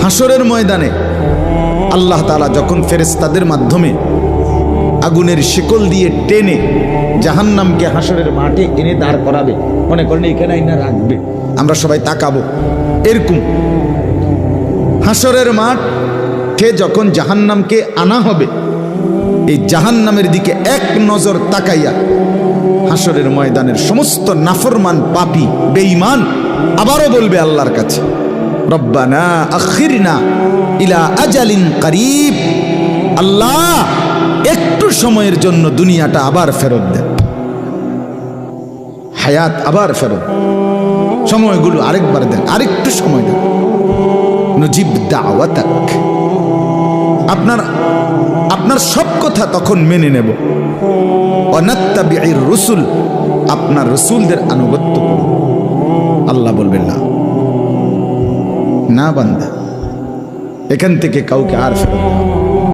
হাসরের ময়দানে আল্লাহ তাআলা যখন ফেরেশতাদের মাধ্যমে আগুনের শিকল দিয়ে টেনে জাহান্নামকে হাসরের মাঠে এনে দাঁড় করাবে, মনে করেন এখানে আইনা রাখবে, আমরা সবাই তাকাবো, এরকম হাসরের মাঠে যখন জাহান্নামকে আনা হবে, এই জাহান্নামের দিকে এক নজর তাকাইয়া হাসরের ময়দানের সমস্ত নাফরমান পাপী বেঈমান আবারও বলবে আল্লাহর কাছে, রব্বানা আখিরনা ইলা আজালিন করিব, আল্লাহ একটু সময়ের জন্য দুনিয়াটা আবার ফেরত দেন, হায়াত আবার ফেরত, সময়গুলো আরেকবার দেন, আরেকটু সময় দেন, নজিব দাওয়াতাক, আপনার সব কথা তখন মেনে নেব, অনাত্তাবিউর রসুল, আপনার রসুলদের আনুগত্য করব। আল্লাহ বলবেন না, না বান্দা, এখান থেকে কাউকে আর ফেরত দাও।